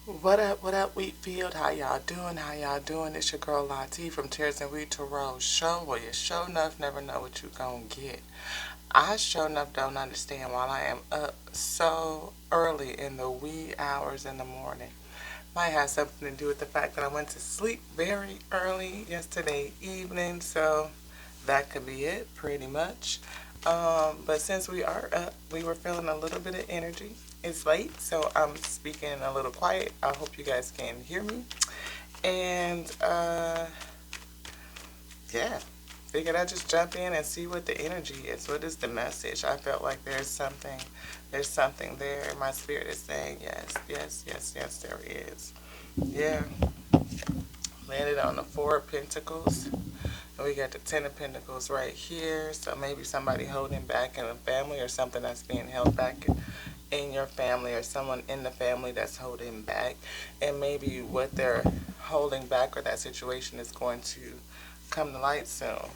What up, Wheatfield? How y'all doing? How y'all doing? It's your girl Lati from Tears and Wheat to Roll Show, where you show enough never know what you gonna get. I sure enough don't understand why I am up so early in the wee hours in the morning. Might have something to do with the fact that I went to sleep very early yesterday evening, so that could be it, pretty much. But since we are up, we were feeling a little bit of energy. It's late, so I'm speaking a little quiet. I hope you guys can hear me. And yeah, figured I'd just jump in and see what the energy is. What is the message? I felt like there's something there. My spirit is saying yes, yes, yes, yes, there is. Yeah, landed on the Four of Pentacles. And we got the Ten of Pentacles right here. So maybe somebody holding back in a family or something that's being held back in your family or someone in the family that's holding back. And maybe what they're holding back or that situation is going to come to light soon.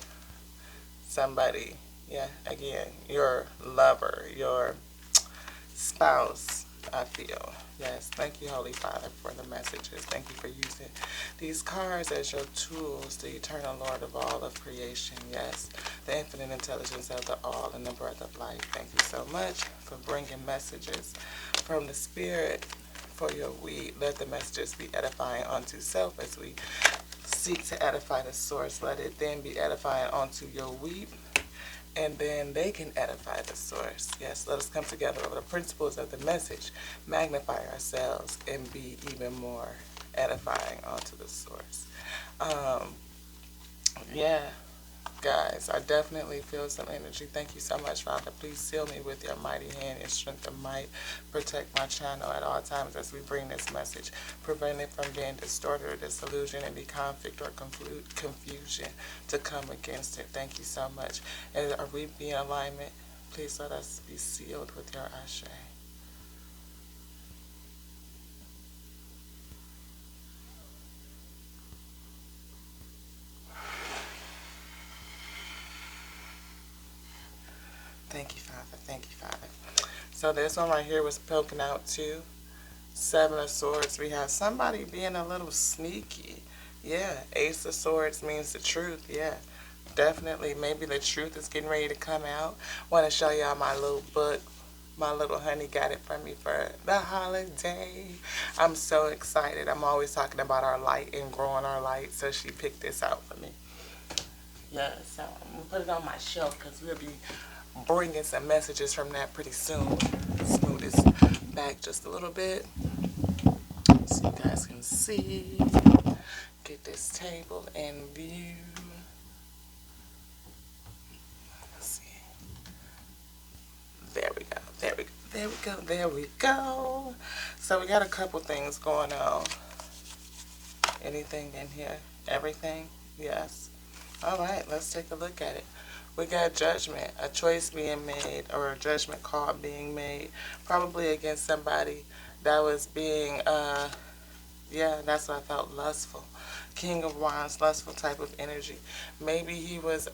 Somebody, yeah, again, your lover, your spouse, I feel. Yes, thank you, Holy Father, for the messages. Thank you for using these cards as your tools, the eternal Lord of all of creation. Yes, the infinite intelligence of the all and the breath of life. Thank you so much for bringing messages from the Spirit for your weed. Let the messages be edifying unto self as we seek to edify the source. Let it then be edifying onto your weed, and then they can edify the source. Yes, let us come together over the principles of the message, magnify ourselves, and be even more edifying onto the source. Um, yeah, guys, I definitely feel some energy. Thank you so much, Father. Please seal me with your mighty hand and strength of might. Protect my channel at all times as we bring this message. Prevent it from being distorted or disillusioned, and be conflict or confusion to come against it. Thank you so much. And are we be in alignment? Please let us be sealed with your ashe. Thank you, Father. Thank you, Father. So this one right here was poking out too. Seven of Swords. We have somebody being a little sneaky. Yeah, Ace of Swords means the truth. Yeah, definitely. Maybe the truth is getting ready to come out. Want to show y'all my little book. My little honey got it for me for the holiday. I'm so excited. I'm always talking about our light and growing our light, so she picked this out for me. Yeah, so I'm going to put it on my shelf because we'll be bringing some messages from that pretty soon. Smooth this back just a little bit so you guys can see. Get this table in view. Let's see. There we go. There we go. There we go. There we go. So we got a couple things going on. Anything in here? Everything? Yes. All right. Let's take a look at it. We got judgment, a choice being made, or a judgment call being made, probably against somebody that was being, yeah, that's what I felt, lustful. King of Wands, lustful type of energy. Maybe he was,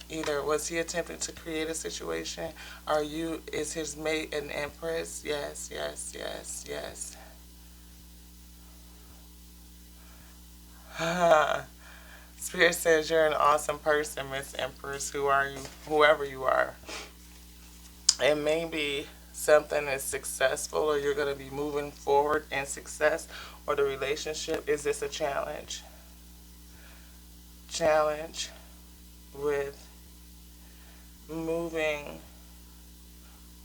either was he attempting to create a situation, or is his mate an empress? Yes, yes, yes, yes. Spirit says you're an awesome person, Miss Empress. Who are you? Whoever you are. And maybe something is successful or you're going to be moving forward in success, or the relationship. Is this a challenge? Challenge with moving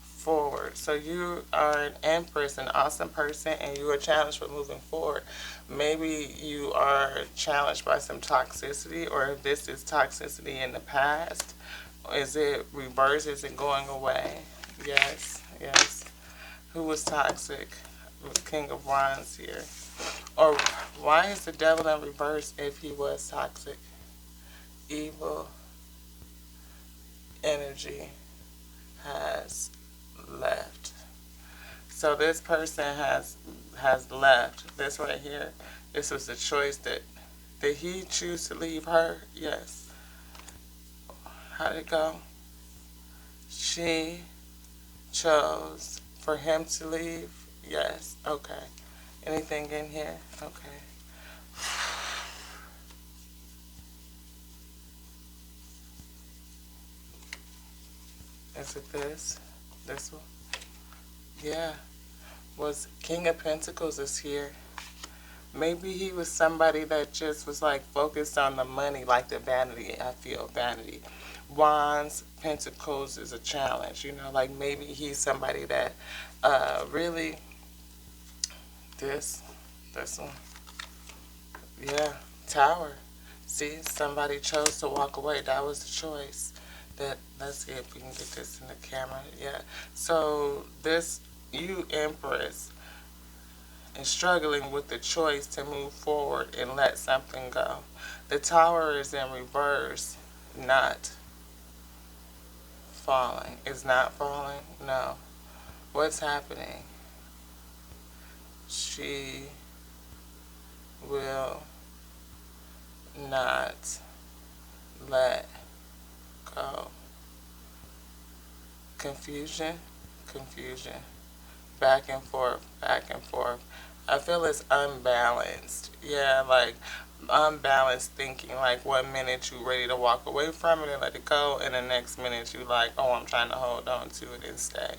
forward. So you are an empress, an awesome person, and you are challenged with moving forward. Maybe you are challenged by some toxicity, or if this is toxicity in the past, is it reversed? Is it going away? Yes, yes. Who was toxic? King of Wands here. Or why is the devil in reverse if he was toxic? Evil energy has left. So this person has left. This right here. This was the choice that did he choose to leave her? Yes. How did it go? She chose for him to leave. Yes. Okay. Anything in here? Okay. Is it this? This one? Yeah. Was King of Pentacles is here. Maybe he was somebody that just was like focused on the money, like the vanity. I feel vanity. Wands, Pentacles is a challenge. You know, like maybe he's somebody that really this one. Yeah, Tower. See, somebody chose to walk away. That was the choice. That let's see if we can get this in the camera. Yeah. So this you Empress is struggling with the choice to move forward and let something go. The Tower is in reverse, not falling. Is not falling? No. What's happening? She will not let go. Confusion, confusion. Back and forth, back and forth. I feel it's unbalanced. Yeah, like unbalanced thinking. Like 1 minute you ready to walk away from it and let it go, and the next minute you like, oh, I'm trying to hold on to it and stay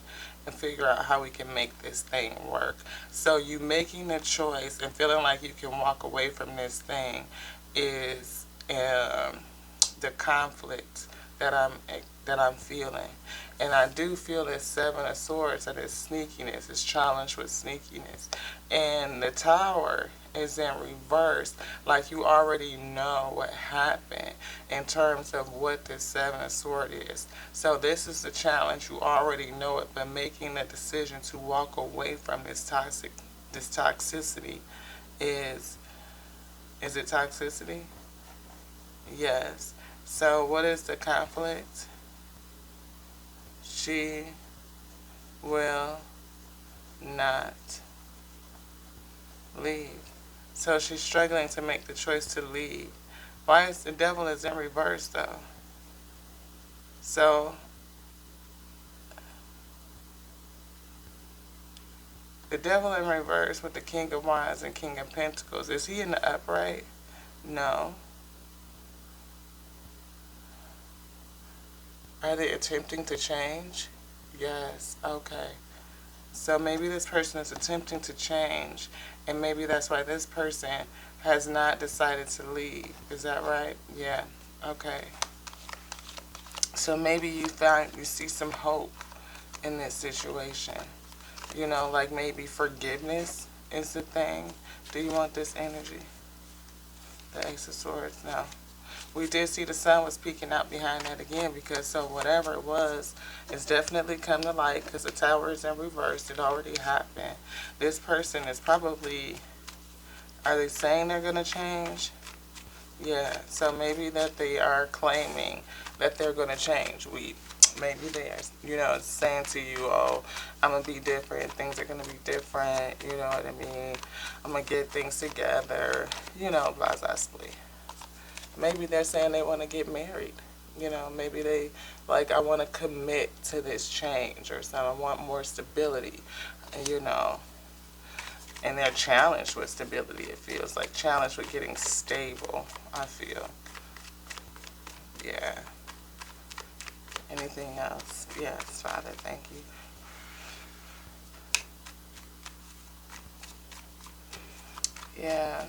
and figure out how we can make this thing work. So you making the choice and feeling like you can walk away from this thing is the conflict that I'm feeling. And I do feel this Seven of Swords, that is sneakiness, is challenged with sneakiness. And the Tower is in reverse, like you already know what happened in terms of what the Seven of Swords is. So this is the challenge, you already know it, but making the decision to walk away from this toxicity is it toxicity? Yes. So what is the conflict? She will not leave. So she's struggling to make the choice to leave. Why is the Devil is in reverse though? So the Devil in reverse with the King of Wands and King of Pentacles. Is he in the upright? No. Are they attempting to change? Yes. Okay. So maybe this person is attempting to change, and maybe that's why this person has not decided to leave. Is that right? Yeah. Okay. So maybe you see some hope in this situation. You know, like maybe forgiveness is the thing. Do you want this energy? The Ace of Swords? No. We did see the sun was peeking out behind that again, because so whatever it was, it's definitely come to light because the Tower is in reverse. It already happened. This person is probably, are they saying they're going to change? Yeah, so maybe that they are claiming that they're going to change. Maybe they are, you know, saying to you, oh, I'm going to be different. Things are going to be different. You know what I mean? I'm going to get things together. You know, blah, blah, blah. Maybe they're saying they want to get married. You know, maybe they, like, I want to commit to this change or something. I want more stability, you know. And they're challenged with stability, it feels like. Challenged with getting stable, I feel. Yeah. Anything else? Yes, Father, thank you. Yeah.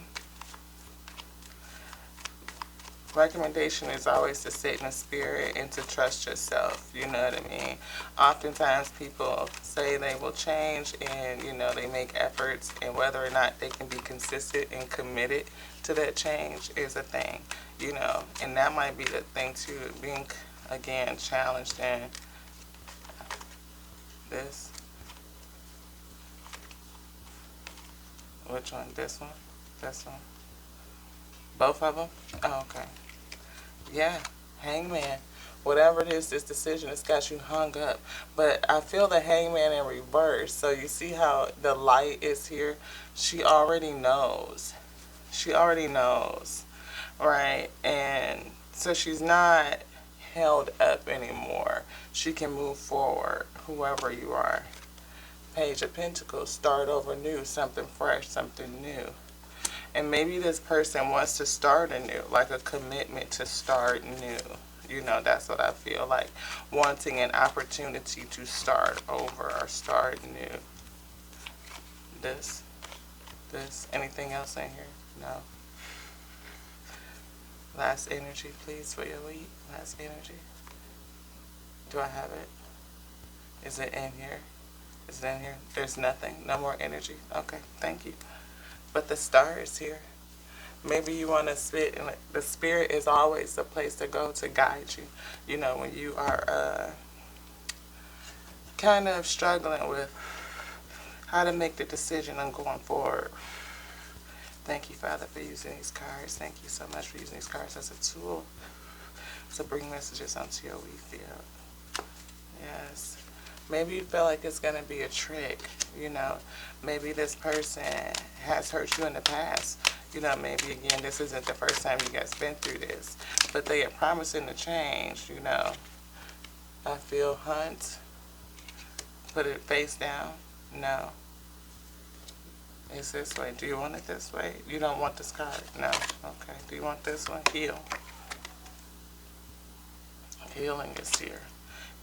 Recommendation is always to sit in the spirit and to trust yourself. You know what I mean? Oftentimes people say they will change and, you know, they make efforts, and whether or not they can be consistent and committed to that change is a thing, you know. And that might be the thing too, being, again, challenged in this. Which one? This one? This one? Both of them? Oh, okay. Yeah, Hangman. Whatever it is, this decision has got you hung up. But I feel the Hangman in reverse. So you see how the light is here? She already knows. She already knows, right? And so she's not held up anymore. She can move forward, whoever you are. Page of Pentacles, start over new, something fresh, something new. And maybe this person wants to start anew, like a commitment to start new. You know, that's what I feel like. Wanting an opportunity to start over or start new. This. Anything else in here? No. Last energy, please, for your week. Last energy. Do I have it? Is it in here? Is it in here? There's nothing. No more energy. Okay, thank you. But the star is here. Maybe you want to sit, and the spirit is always the place to go to guide you. You know, when you are kind of struggling with how to make the decision on going forward. Thank you, Father, for using these cards. Thank you so much for using these cards as a tool to bring messages onto your weak field. Yes. Maybe you feel like it's going to be a trick, you know. Maybe this person has hurt you in the past. You know, maybe, again, this isn't the first time you guys been through this. But they are promising to change, you know. I feel hunt. Put it face down. No. It's this way. Do you want it this way? You don't want this card? No. Okay. Do you want this one? Heal. Healing is here.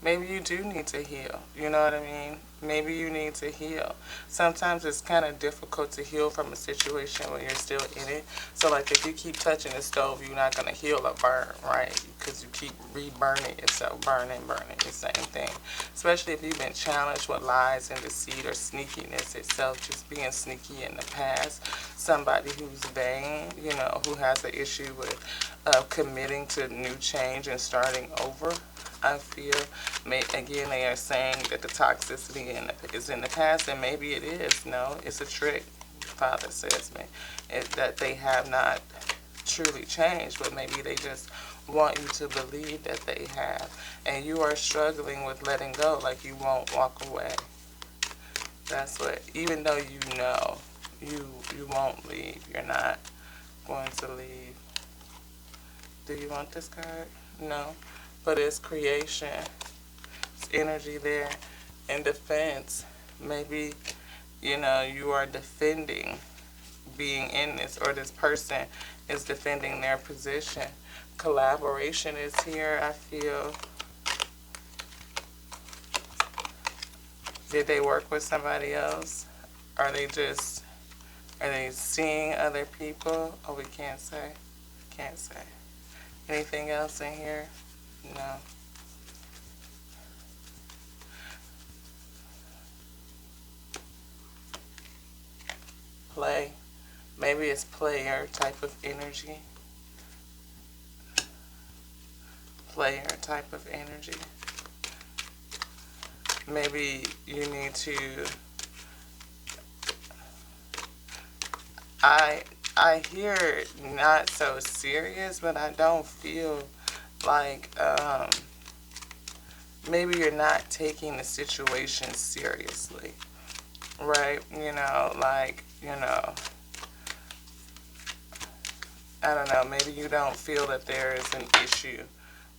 Maybe you do need to heal. You know what I mean? Maybe you need to heal. Sometimes it's kind of difficult to heal from a situation when you're still in it. So, like, if you keep touching the stove, you're not going to heal or burn, right? Because you keep re-burning yourself, burning, the same thing. Especially if you've been challenged with lies and deceit or sneakiness itself, just being sneaky in the past. Somebody who's vain, you know, who has an issue with committing to new change and starting over. I feel, again, they are saying that the toxicity is in the past, and maybe it is. No, it's a trick, Father says me, that they have not truly changed, but maybe they just want you to believe that they have. And you are struggling with letting go, like you won't walk away. That's what, even though you know you won't leave, you're not going to leave. Do you want this card? No. But it's creation, it's energy there, and defense. Maybe, you know, you are defending being in this, or this person is defending their position. Collaboration is here, I feel. Did they work with somebody else? Are they seeing other people? Oh, we can't say. Can't say. Anything else in here? No. Play. Maybe it's player type of energy. Player type of energy. Maybe you need to... I hear not so serious, but I don't feel like maybe you're not taking the situation seriously, right? You know, like, you know, I don't know, maybe you don't feel that there is an issue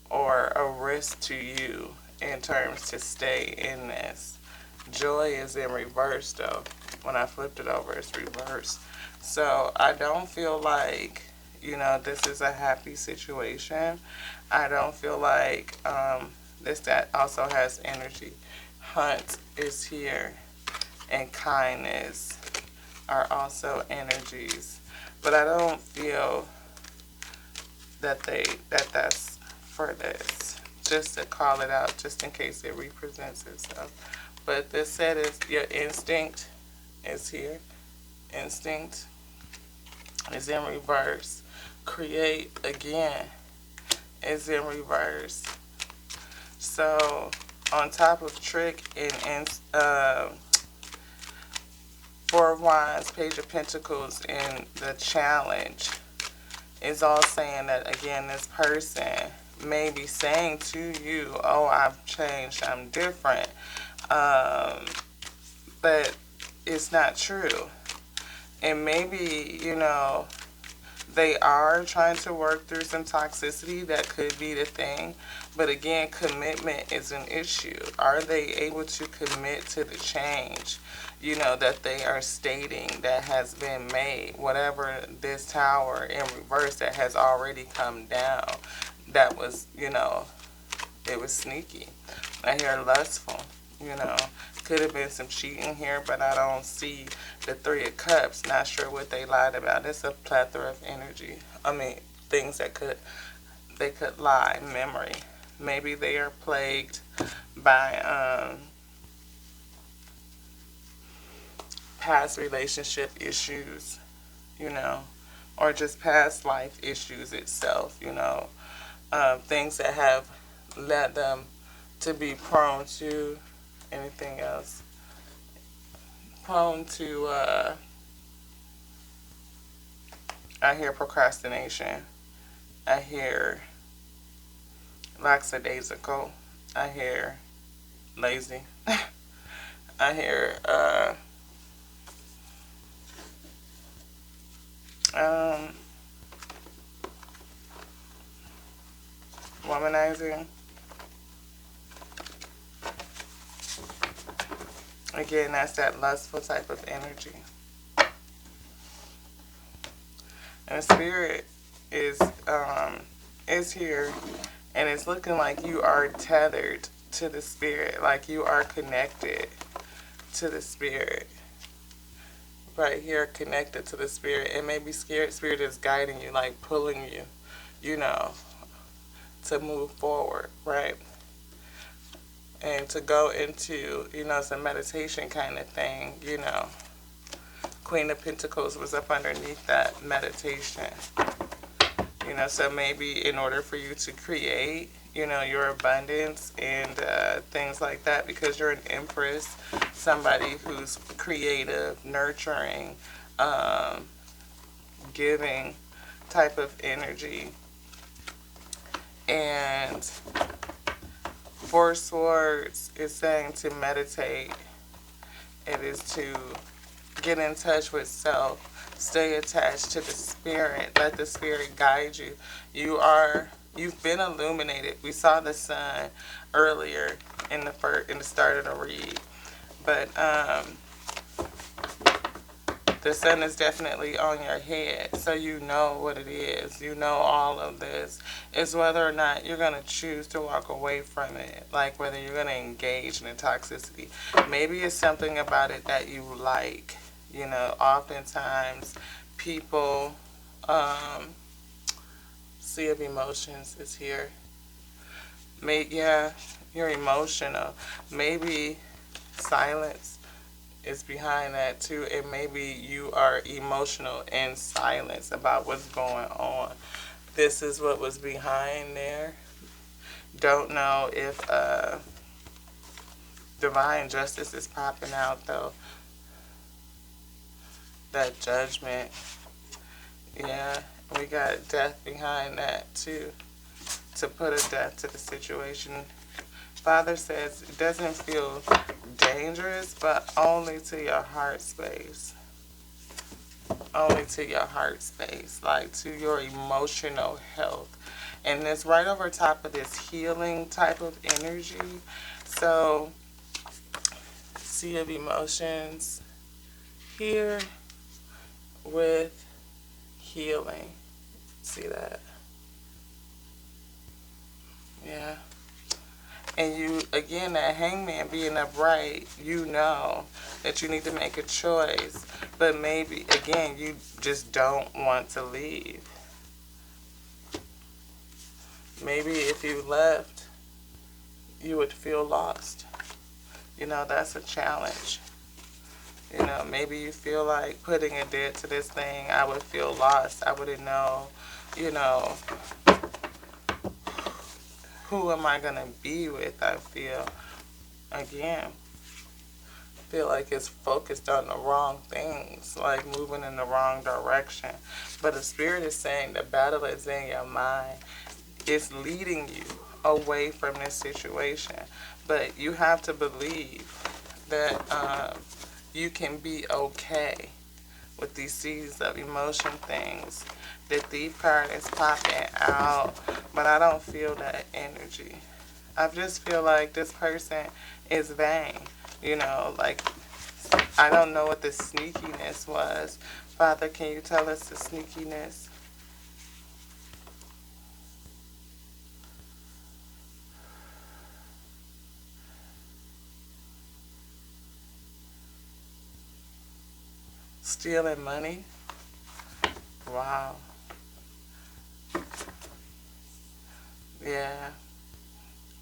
or a risk to you in terms to stay in this. Joy is in reverse, though. When I flipped it over, it's reversed. So I don't feel like, you know, this is a happy situation. I don't feel like that also has energy. Hunt is here, and kindness are also energies. But I don't feel that that's for this. Just to call it out, just in case it represents itself. But this said is your instinct is here. Instinct is in reverse. Create again is in reverse. So on top of trick and Four of Wands, Page of Pentacles, and the challenge is all saying that, again, this person may be saying to you, oh, I've changed, I'm different. But it's not true. And maybe, you know, They are trying to work through some toxicity. That could be the thing. But again, commitment is an issue. Are they able to commit to the change, that they are stating that has been made? Whatever this tower in reverse that has already come down, that was, it was sneaky. I hear lustful, you know. Could have been some cheating here, but I don't see the Three of Cups. Not sure what they lied about. It's a plethora of energy. I mean, things that they could lie. Memory. Maybe they are plagued by past relationship issues, or just past life issues itself, things that have led them to be prone to anything else. Prone to, I hear procrastination. I hear lackadaisical. I hear lazy. I hear, womanizing. Again, that's that lustful type of energy. And the spirit is here, and it's looking like you are tethered to the spirit, like you are connected to the spirit. Right here, connected to the spirit. It may be scared. Spirit is guiding you, like pulling you, to move forward, right? And to go into, some meditation kind of thing, Queen of Pentacles was up underneath that meditation. So maybe in order for you to create, your abundance and things like that, because you're an Empress, somebody who's creative, nurturing, giving type of energy. And Four Swords is saying to meditate. It is to get in touch with self. Stay attached to the spirit. Let the spirit guide you. You've been illuminated. We saw the sun earlier in the start of the read. But the sun is definitely on your head, so you know what it is. You know all of this. It's whether or not you're going to choose to walk away from it, like whether you're going to engage in the toxicity. Maybe it's something about it that you like. Oftentimes people, Sea of Emotions is here. You're emotional. Maybe silence is behind that too, and maybe you are emotional in silence about what's going on. This is what was behind there. Don't know if divine justice is popping out though. That Judgment. Yeah, we got death behind that too, to put a death to the situation. Father says it doesn't feel dangerous, but only to your heart space. Only to your heart space, like to your emotional health. And it's right over top of this healing type of energy. So, Sea of Emotions here with healing. See that? Yeah. And you, again, that Hangman being upright, you know that you need to make a choice. But maybe, again, you just don't want to leave. Maybe if you left, you would feel lost. That's a challenge. Maybe you feel like putting a dead to this thing, I would feel lost. I wouldn't know, who am I going to be with, I feel. Again, feel like it's focused on the wrong things, like moving in the wrong direction. But the spirit is saying the battle is in your mind. It's leading you away from this situation. But you have to believe that you can be okay with these seeds of emotion things. The thief card is popping out, but I don't feel that energy. I just feel like this person is vain. Like, I don't know what the sneakiness was. Father, can you tell us the sneakiness? Stealing money? Wow. Yeah.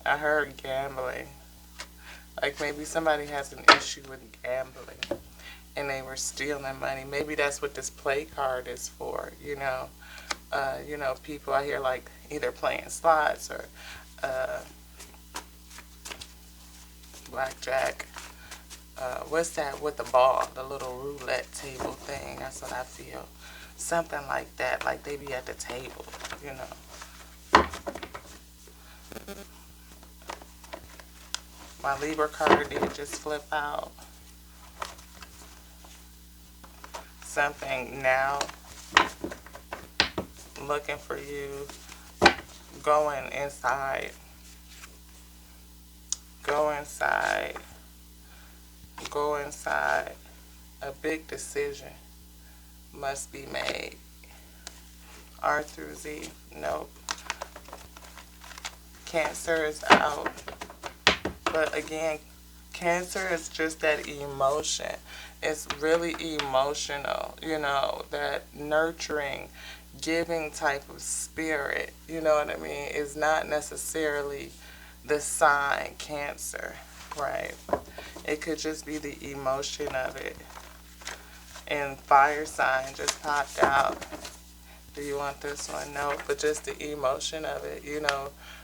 I heard gambling. Like maybe somebody has an issue with gambling and they were stealing money. Maybe that's what this play card is for, people out here like either playing slots or blackjack. What's that with the ball? The little roulette table thing. That's what I feel. Something like that. Like they be at the table, My Libra card did just flip out. Something now. Looking for you. Going inside. Go inside. Go inside. A big decision must be made. R through Z. Nope. Cancer is out. But again, Cancer is just that emotion. It's really emotional, that nurturing, giving type of spirit, you know what I mean? Is not necessarily the sign Cancer, right? It could just be the emotion of it. And fire sign just popped out. Do you want this one? No, but just the emotion of it,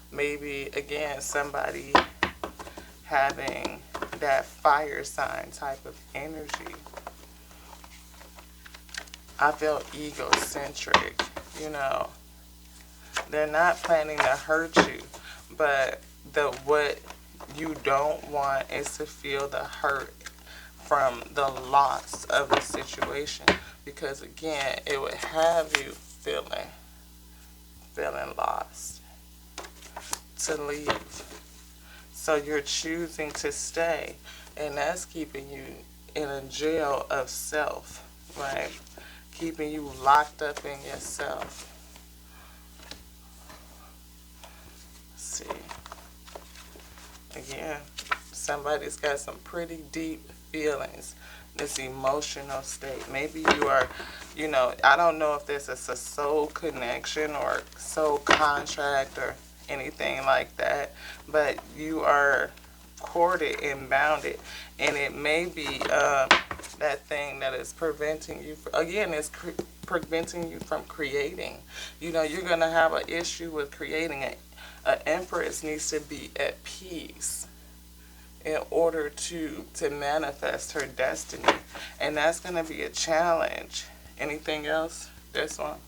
maybe again somebody having that fire sign type of energy. I feel egocentric, They're not planning to hurt you, but what you don't want is to feel the hurt from the loss of the situation, because again, it would have you feeling lost, to leave. So you're choosing to stay, and that's keeping you in a jail of self, right? Keeping you locked up in yourself. Let's see. Again, somebody's got some pretty deep feelings, this emotional state. Maybe you are, I don't know if this is a soul connection or soul contract or anything like that, but you are courted and bounded, and it may be that thing that is preventing you preventing you from creating. You're going to have an issue with creating it. An empress needs to be at peace in order to manifest her destiny, and that's going to be a challenge. Anything else? This one.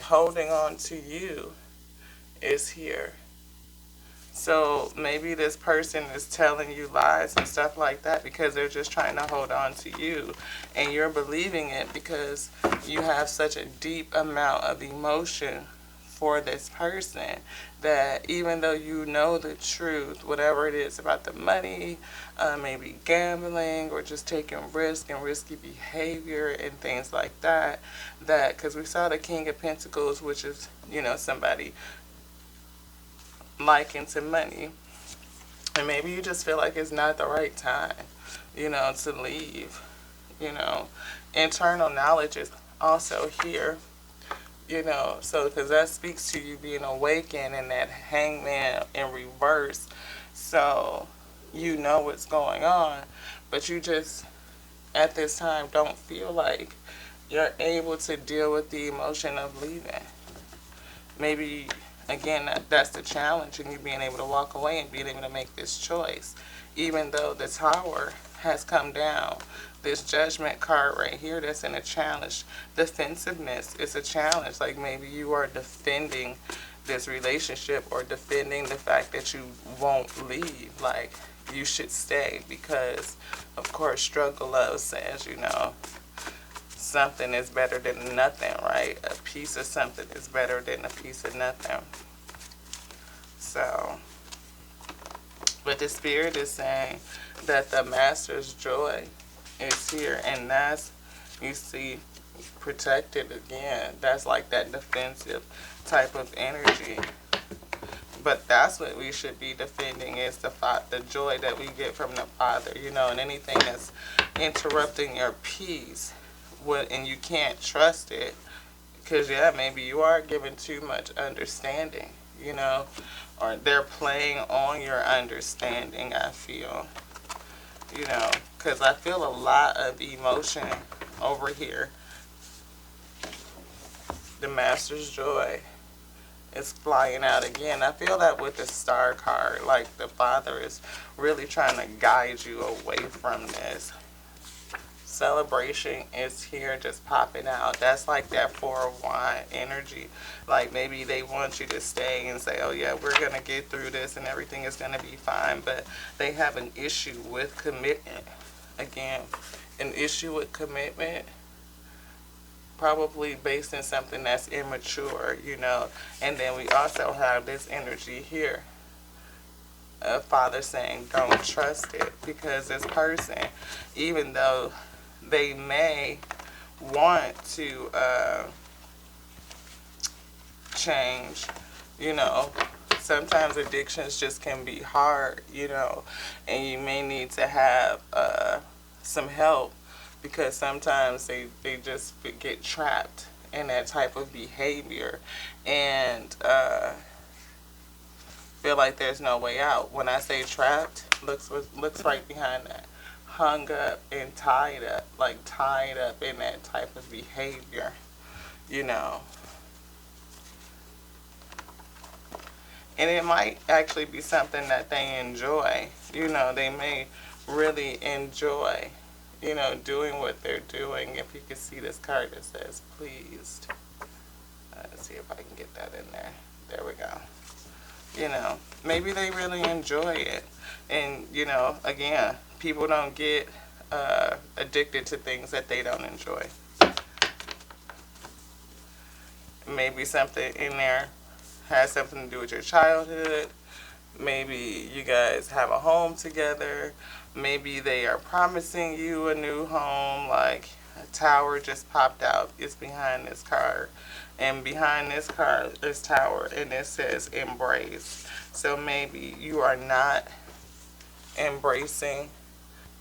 Holding on to you is here. So maybe this person is telling you lies and stuff like that because they're just trying to hold on to you, and you're believing it because you have such a deep amount of emotion for this person that even though you know the truth, whatever it is about the money, maybe gambling or just taking risk and risky behavior and things like that, because we saw the King of Pentacles, which is, somebody likened to money, and maybe you just feel like it's not the right time, to leave. Internal knowledge is also here. So because that speaks to you being awakened and that hangman in reverse. So you know what's going on, but you just at this time don't feel like you're able to deal with the emotion of leaving. Maybe again that's the challenge, and you being able to walk away and being able to make this choice, even though the Tower has come down. This Judgment card right here, that's in a challenge. Defensiveness is a challenge. Like maybe you are defending this relationship or defending the fact that you won't leave. Like, you should stay because, of course, struggle love says, you know, something is better than nothing, right? A piece of something is better than a piece of nothing. So, but the Spirit is saying that the Master's joy is here, and that's, you see, protected again. That's like that defensive type of energy. But that's what we should be defending, is the joy that we get from the Father, you know, and anything that's interrupting your peace, and you can't trust it, because, yeah, maybe you are given too much understanding, you know, or they're playing on your understanding, I feel, you know, because I feel a lot of emotion over here. The Master's joy is flying out again. I feel that with the Star card, like the Father is really trying to guide you away from this. Celebration is here, just popping out. That's like that Four of Wands energy. Like maybe they want you to stay and say, oh yeah, we're going to get through this and everything is going to be fine. But they have an issue with commitment. Again, an issue with commitment, probably based in something that's immature, you know. And then we also have this energy here. A Father saying, don't trust it, because this person, even though they may want to change, you know, sometimes addictions just can be hard, you know, and you may need to have some help, because sometimes they just get trapped in that type of behavior and feel like there's no way out. When I say trapped, looks right behind that. Hung up and tied up, like tied up in that type of behavior, you know. And it might actually be something that they enjoy, you know. They may really enjoy, you know, doing what they're doing. If you can see this card that says pleased. Let's see if I can get that in there. There we go. You know, maybe they really enjoy it. And, you know, again, people don't get addicted to things that they don't enjoy. Maybe something in there has something to do with your childhood. Maybe you guys have a home together. Maybe they are promising you a new home, like a tower just popped out. It's behind this card. And behind this card, this tower, and it says embrace. So maybe you are not embracing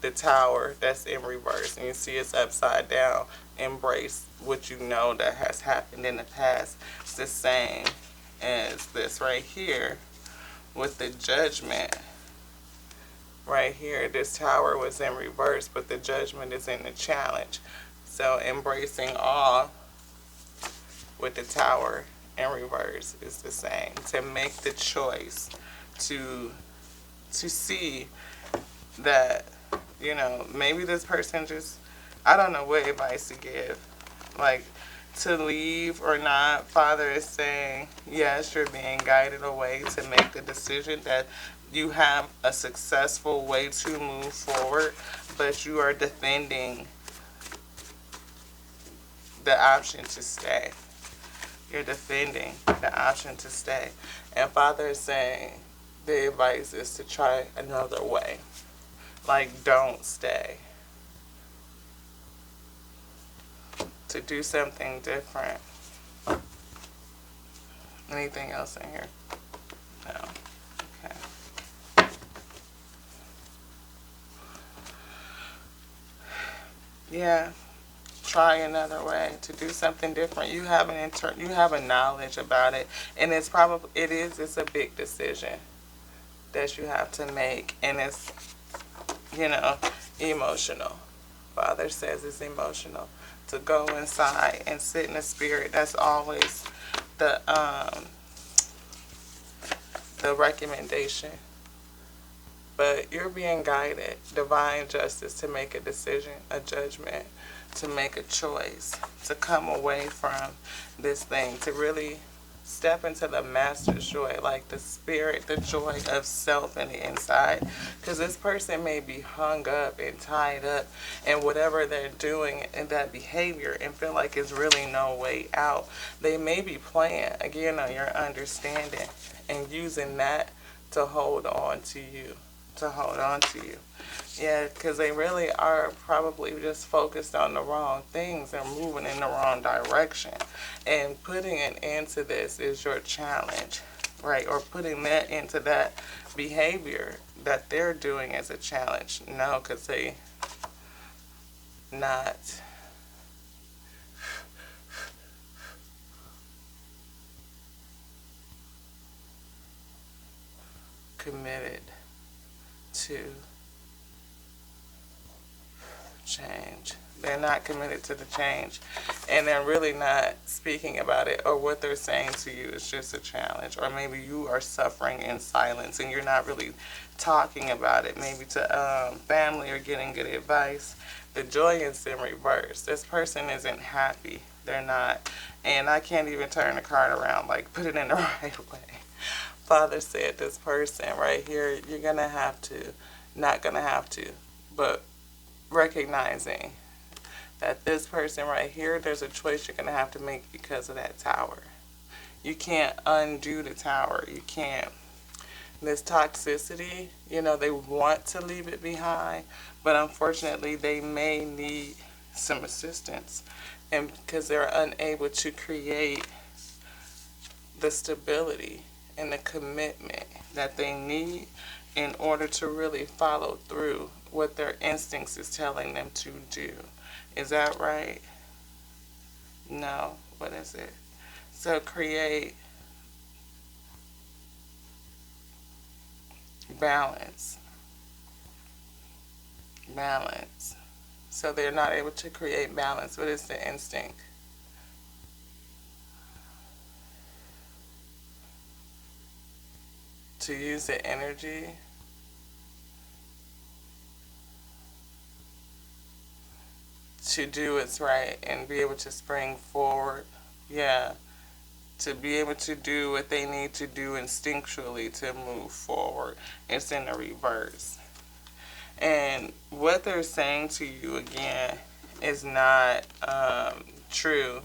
the tower that's in reverse, and you see it's upside down. Embrace what you know that has happened in the past. It's the same as this right here with the Judgment. Right here, this tower was in reverse, but the Judgment is in the Challenge. So embracing all with the tower in reverse is the same. To make the choice to see that, you know, maybe this person just, I don't know what advice to give. Like, to leave or not, Father is saying, yes, you're being guided away to make the decision that you have a successful way to move forward, but you are defending the option to stay. You're defending the option to stay. And Father is saying the advice is to try another way. Like, don't stay. To do something different. Anything else in here? No. Okay. Yeah. Try another way, to do something different. You have you have a knowledge about it, and it's a big decision that you have to make, and it's, you know, emotional. Father says it's emotional. To go inside and sit in the Spirit, that's always the recommendation. But you're being guided, divine justice, to make a decision, a judgment, to make a choice, to come away from this thing, to really Step into the master's joy, like the spirit, the joy of self in the inside. Because this person may be hung up and tied up in whatever they're doing in that behavior and feel like it's really no way out. They may be playing, again, on your understanding and using that to hold on to you. To hold on to you. Yeah, because they really are probably just focused on the wrong things and moving in the wrong direction. And putting an end to this is your challenge, right? Or putting that into that behavior that they're doing as a challenge. No, because they not committed to change. They're not committed to the change, and they're really not speaking about it, or what they're saying to you is just a challenge. Or maybe you are suffering in silence and you're not really talking about it, maybe to family or getting good advice. The joy is in reverse. This person isn't happy. They're not. And I can't even turn the card around, like put it in the right way. Father said this person right here, you're going to have to, not going to have to, but recognizing that this person right here, there's a choice you're going to have to make because of that tower. You can't undo the tower. You can't. This toxicity, they want to leave it behind, but unfortunately they may need some assistance, and because they're unable to create the stability and the commitment that they need in order to really follow through what their instincts is telling them to do. Is that right? No. What is it? So create balance. Balance. So they're not able to create balance. What is the instinct? To use the energy to do what's right and be able to spring forward. Yeah. To be able to do what they need to do instinctually to move forward. It's in the reverse. And what they're saying to you, again, is not true.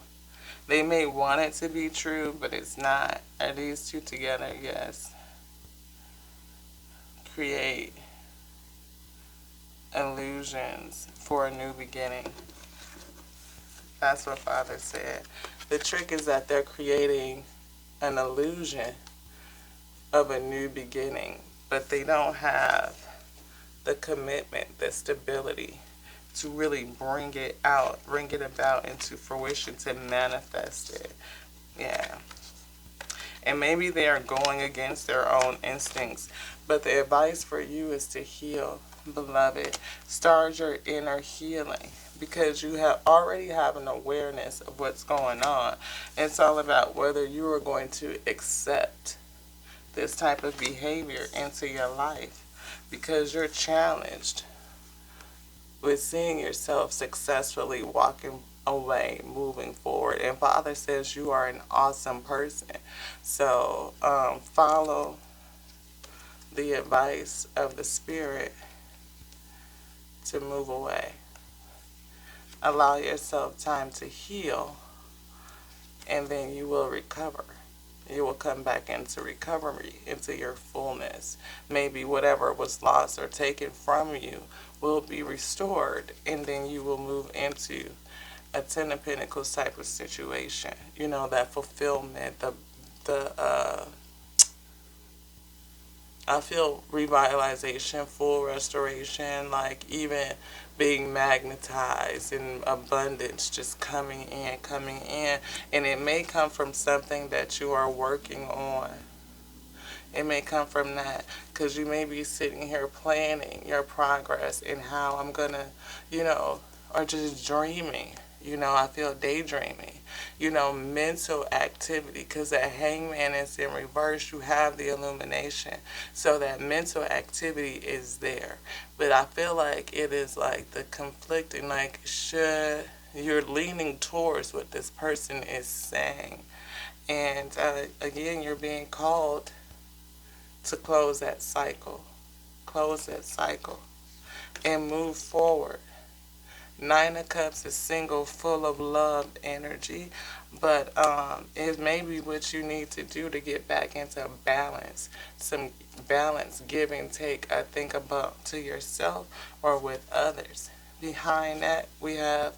They may want it to be true, but it's not. Are these two together? Yes. Create illusions for a new beginning. That's what Father said. The trick is that they're creating an illusion of a new beginning, but they don't have the commitment, the stability to really bring it out, bring it about into fruition, to manifest it. Yeah. And maybe they are going against their own instincts, but the advice for you is to heal, beloved. Start your inner healing, because you already have an awareness of what's going on. It's all about whether you are going to accept this type of behavior into your life, because you're challenged with seeing yourself successfully walking away, moving forward. And Father says you are an awesome person. So follow the advice of the Spirit to move away. Allow yourself time to heal, and then you will recover. You will come back into recovery, into your fullness. Maybe whatever was lost or taken from you will be restored, and then you will move into a Ten of Pentacles type of situation. That fulfillment, I feel revitalization, full restoration, like even being magnetized and abundance just coming in. And it may come from something that you are working on. It may come from that, because you may be sitting here planning your progress and how I'm going to, or just dreaming. I feel daydreaming. Mental activity, because that Hangman is in reverse. You have the illumination. So that mental activity is there. But I feel like it is like the conflicting, like you're leaning towards what this person is saying. And again, you're being called to close that cycle. Close that cycle and move forward. Nine of Cups is single, full of love energy, but it may be what you need to do to get back into balance. Some balance, give and take, I think about to yourself or with others. Behind that, we have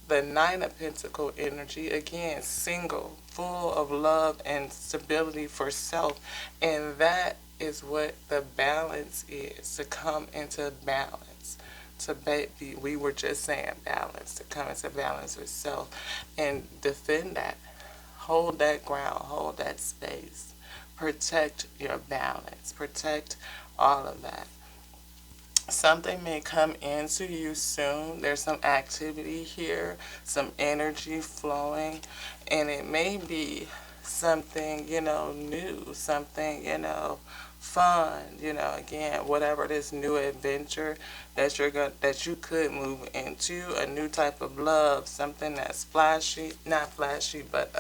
the Nine of Pentacle energy, again, single, full of love and stability for self. And that is what the balance is, to come into balance. We were just saying balance, to come into balance with self and defend that. Hold that ground, hold that space. Protect your balance, protect all of that. Something may come into you soon. There's some activity here, some energy flowing, and it may be something, new, something, fun, again, whatever this new adventure that you could move into, a new type of love, something that's flashy, not flashy, but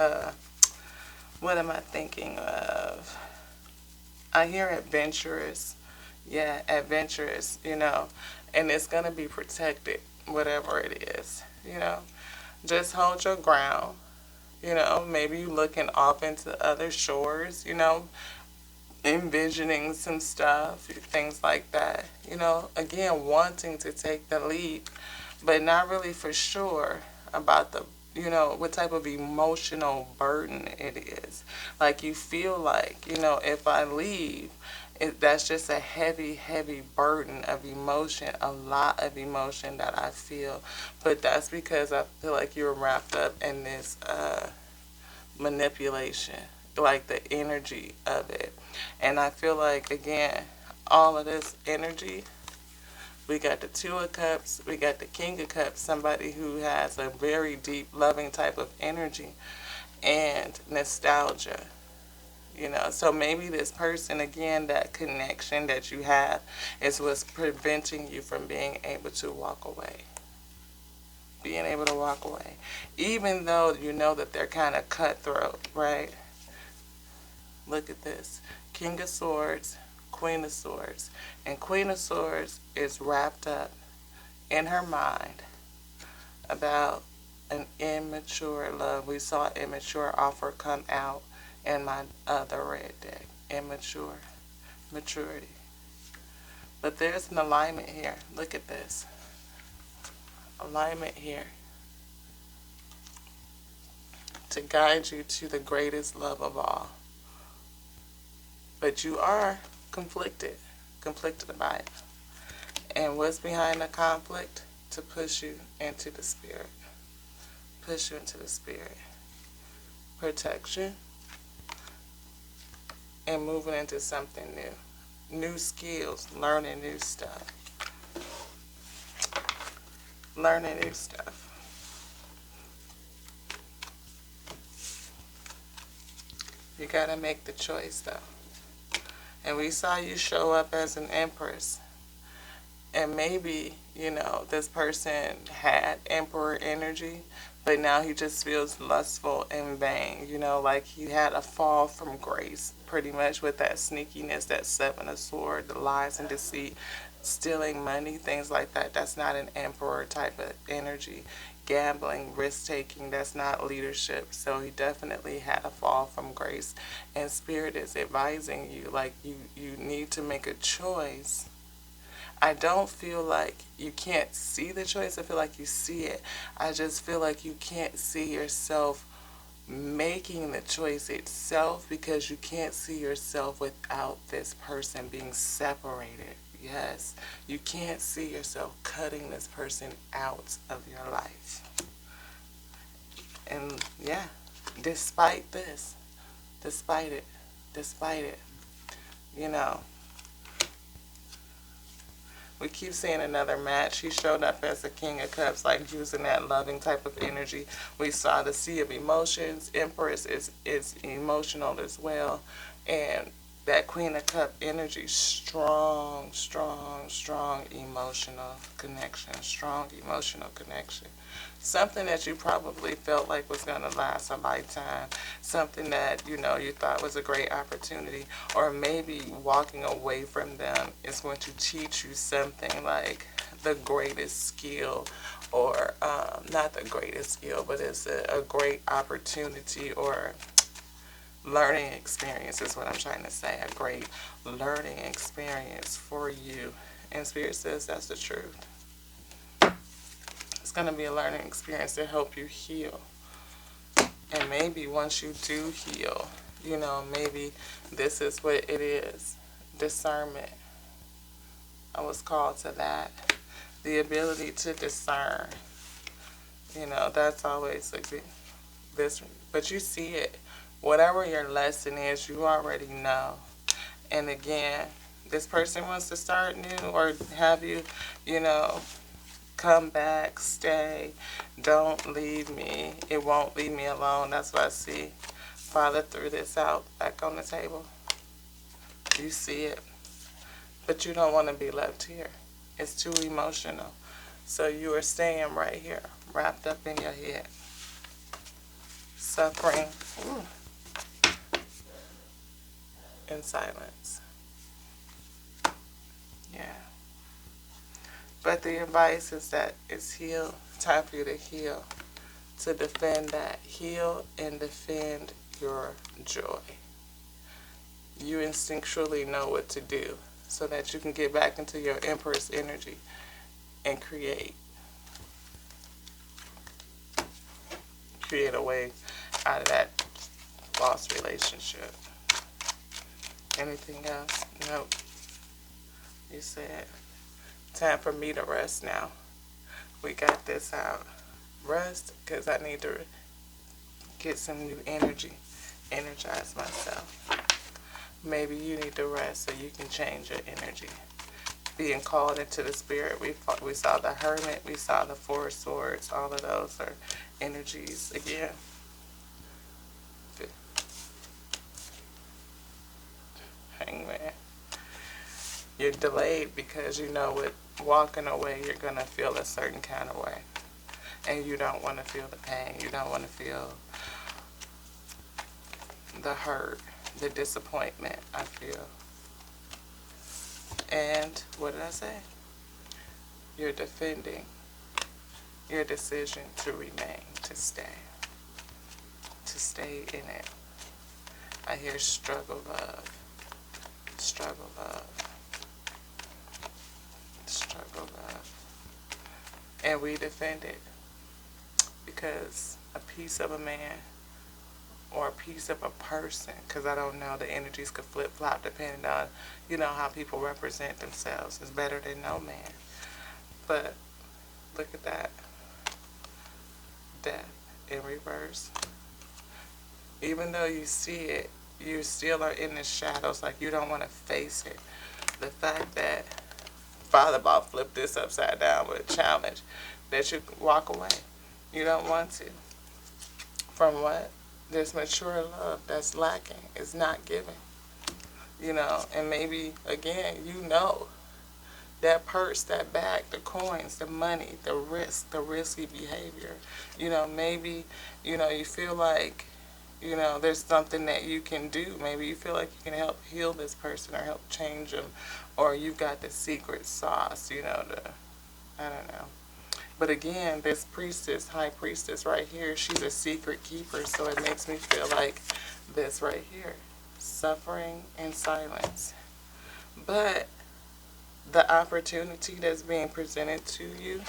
what am I thinking of? I hear adventurous. Yeah, adventurous, and it's going to be protected, whatever it is, Just hold your ground, maybe you looking off into other shores, envisioning some stuff, things like that, again, wanting to take the leap, but not really for sure about what type of emotional burden it is. Like you feel like, if I leave, that's just a heavy, heavy burden of emotion, a lot of emotion that I feel. But that's because I feel like you're wrapped up in this manipulation, like the energy of it. And I feel like, again, all of this energy, we got the Two of Cups, we got the King of Cups, somebody who has a very deep, loving type of energy, and nostalgia. So maybe this person, again, that connection that you have is what's preventing you from being able to walk away. Being able to walk away. Even though you know that they're kind of cutthroat, right? Look at this. King of Swords, Queen of Swords. And Queen of Swords is wrapped up in her mind about an immature love. We saw immature offer come out in my other red deck. Immature. Maturity. But there's an alignment here. Look at this. Alignment here. To guide you to the greatest love of all. But you are conflicted. Conflicted by it. And what's behind the conflict? To push you into the spirit. Push you into the spirit. Protection. And moving into something new. New skills. Learning new stuff. Learning new stuff. You gotta make the choice, though. And we saw you show up as an empress. And maybe, this person had emperor energy, but now he just feels lustful and vain. Like he had a fall from grace, pretty much, with that sneakiness, that Seven of Swords, the lies and deceit, stealing money, things like that. That's not an emperor type of energy. Gambling, risk-taking, that's not leadership. So he definitely had a fall from grace. And Spirit is advising you, like, you need to make a choice. I don't feel like you can't see the choice. I feel like you see it. I just feel like you can't see yourself making the choice itself because you can't see yourself without this person being separated. Yes, you can't see yourself cutting this person out of your life. And yeah, despite this, despite it, we keep seeing another match. He showed up as the King of Cups, like using that loving type of energy. We saw the Sea of Emotions. Empress is emotional as well. And That Queen of Cup energy, strong, strong, strong emotional connection, strong emotional connection. Something that you probably felt like was going to last a lifetime, something that, you thought was a great opportunity, or maybe walking away from them is going to teach you something like the greatest skill, or not the greatest skill, but it's a great opportunity, or learning experience is what I'm trying to say. A great learning experience for you. And Spirit says that's the truth. It's going to be a learning experience to help you heal. And maybe once you do heal, maybe this is what it is. Discernment. I was called to that. The ability to discern. That's always this. But you see it. Whatever your lesson is, you already know. And again, this person wants to start new, or have you, come back, stay, don't leave me. It won't leave me alone. That's what I see. Father threw this out back on the table. You see it. But you don't want to be left here. It's too emotional. So you are staying right here, wrapped up in your head. Suffering. In silence. Yeah. But the advice is that it's heal. Time for you to heal. To defend that. Heal and defend your joy. You instinctually know what to do so that you can get back into your Empress energy and create a way out of that lost relationship. Anything else? Nope. You said, time for me to rest now. We got this out. Rest, because I need to get some new energy. Energize myself. Maybe you need to rest so you can change your energy. Being called into the spirit, we saw the Hermit, we saw the Four of Swords. All of those are energies again. Hangman. You're delayed because you know with walking away you're going to feel a certain kind of way. And you don't want to feel the pain. You don't want to feel the hurt, the disappointment, I feel. And what did I say? You're defending your decision to remain, to stay in it. I hear struggle, love. Struggle, love. Struggle, love. And we defend it because a piece of a man or a piece of a person, because I don't know, the energies could flip-flop depending on, how people represent themselves. It's better than no man. But look at that. Death in reverse. Even though you see it, you still are in the shadows, like you don't want to face it. The fact that Father Bob flipped this upside down with a challenge, that you walk away. You don't want to. From what? This mature love that's lacking, is not giving. And maybe, again, that purse, that bag, the coins, the money, the risk, the risky behavior. Maybe, you feel like, there's something that you can do. Maybe you feel like you can help heal this person or help change them. Or you've got the secret sauce, I don't know. But again, this priestess, high priestess right here, she's a secret keeper. So it makes me feel like this right here. Suffering in silence. But the opportunity that's being presented to you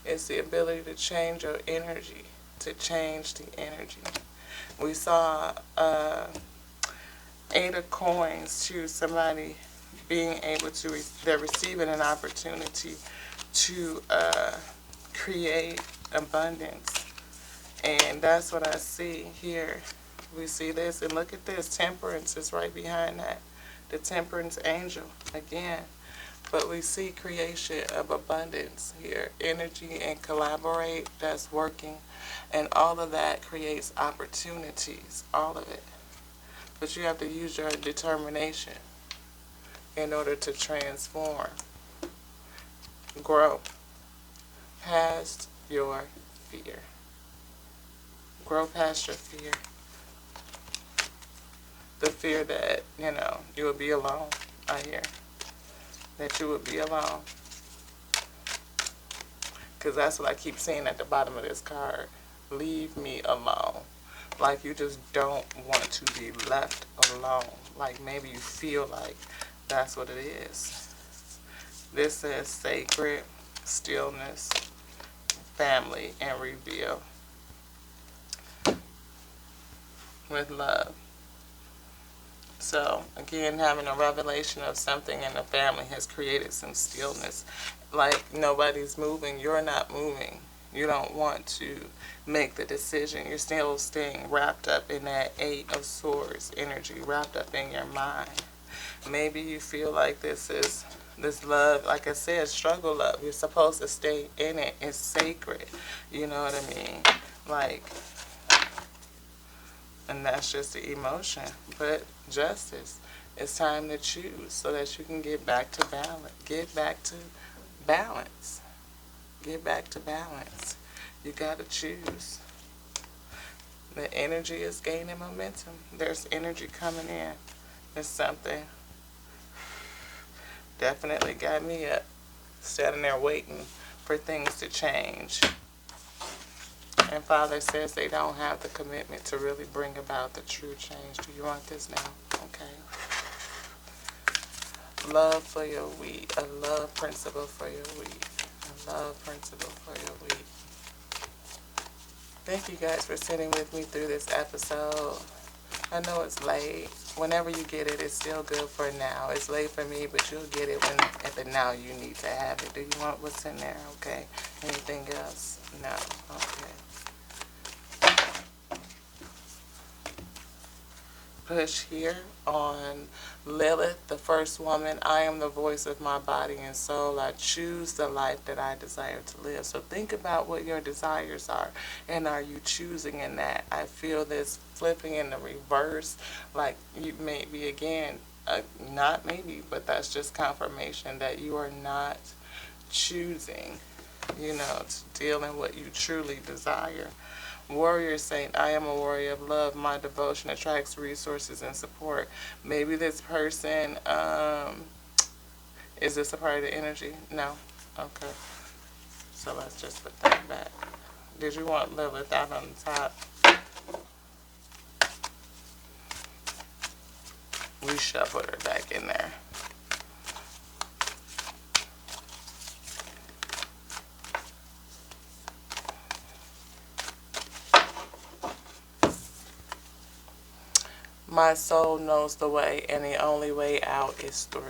is the ability to change your energy, to change the energy. We saw Eight of Coins to somebody being able to, they're receiving an opportunity to create abundance. And that's what I see here. We see this, and look at this. Temperance is right behind that. The Temperance Angel, again. But we see creation of abundance here. Energy and collaborate, that's working. And all of that creates opportunities, all of it. But you have to use your determination in order to transform, grow past your fear. Grow past your fear. The fear that, you will be alone, I hear. That you would be alone. Because that's what I keep seeing at the bottom of this card. Leave me alone. Like you just don't want to be left alone. Like maybe you feel like that's what it is. This says sacred, stillness, family, and reveal. With love. So, again, having a revelation of something in the family has created some stillness. Like nobody's moving. You're not moving. You don't want to make the decision. You're still staying wrapped up in that Eight of Swords energy, wrapped up in your mind. Maybe you feel like this love, like I said, struggle love. You're supposed to stay in it. It's sacred. You know what I mean? Like, and that's just the emotion. But justice. It's time to choose so that you can get back to balance. Get back to balance. Get back to balance. You got to choose. The energy is gaining momentum. There's energy coming in. There's something. Definitely got me up. Standing there waiting for things to change. And Father says they don't have the commitment to really bring about the true change. Do you want this now? Okay. Love for your wheat. A love principle for your wheat. A love principle for your wheat. Thank you guys for sitting with me through this episode. I know it's late. Whenever you get it, it's still good for now. It's late for me, but you'll get it when at the now you need to have it. Do you want what's in there? Okay. Anything else? No. Okay. Push here on Lilith, the first woman. I am the voice of my body and soul. I choose the life that I desire to live. So think about what your desires are, and are you choosing in that? I feel this flipping in the reverse, like you may be again, not maybe, but that's just confirmation that you are not choosing, to deal in what you truly desire. Warrior Saint, I am a warrior of love. My devotion attracts resources and support. Maybe this person, is this a part of the energy? No? Okay. So let's just put that back. Did you want Lilith out on the top? We shall put her back in there. My soul knows the way, and the only way out is through.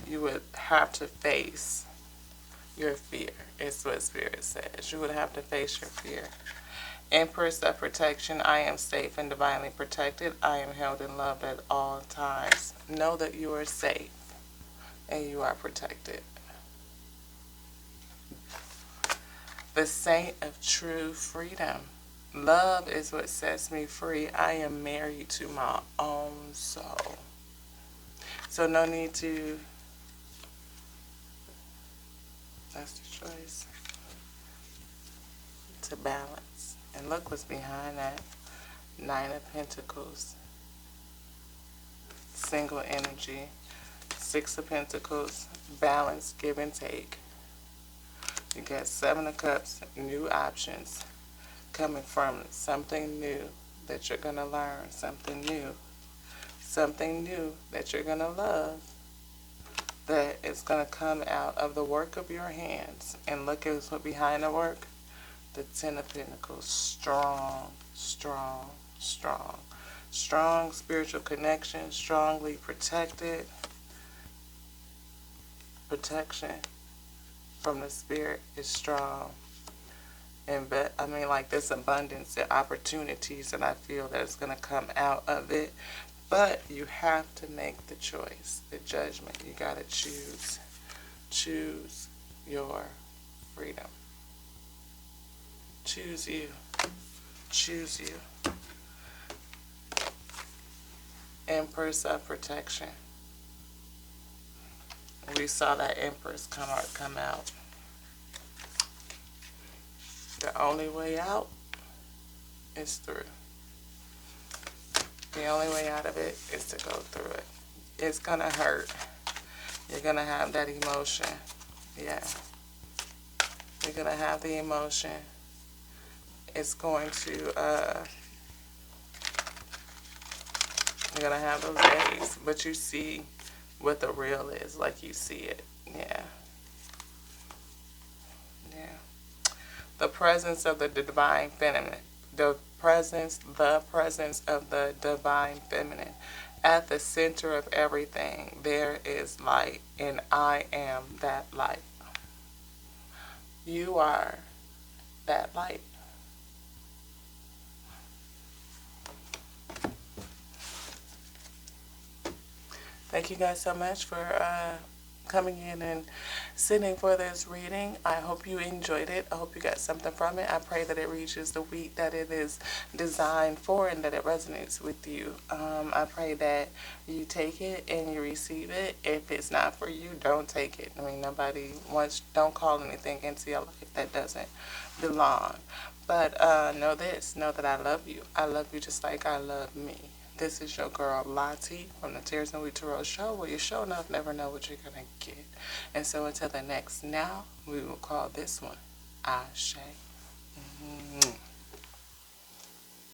You would have to face your fear, is what Spirit says. You would have to face your fear. Empress of protection, I am safe and divinely protected. I am held and loved at all times. Know that you are safe and you are protected. The Saint of true freedom. Love is what sets me free. I am married to my own soul. So no need to, that's the choice, to balance. And look what's behind that. Nine of Pentacles. Single energy. Six of Pentacles. Balance, give and take. You got Seven of Cups, new options coming from something new that you're going to learn, something new that you're going to love, that is going to come out of the work of your hands. And look at what's behind the work, the Ten of Pentacles, strong, strong, strong. Strong spiritual connection, strongly protected, protection from the Spirit is strong. And like this abundance and opportunities that I feel that is going to come out of it. But you have to make the choice, the judgment. You got to choose. Choose your freedom. Choose you. choose you. Empress of protection. We saw that Empress come out. The only way out is through. The only way out of it is to go through it. It's gonna hurt. You're gonna have that emotion. Yeah. You're gonna have the emotion. It's going to, you're gonna have those days, but you see what the real is, like you see it. Yeah. Yeah. The presence of the divine feminine. The presence of the divine feminine. At the center of everything, there is light, and I am that light. You are that light. Thank you guys so much for coming in and sitting for this reading. I hope you enjoyed it. I hope you got something from it. I pray that it reaches the wheat that it is designed for and that it resonates with you. I pray that you take it and you receive it. If it's not for you, don't take it. I mean, nobody wants, don't call anything into your life that doesn't belong. But know this, know that I love you. I love you just like I love me. This is your girl Lottie from the Tears and Wheat Tarot Show, where you show enough never know what you're going to get. And so until the next now, we will call this one Ashe. Mm-hmm.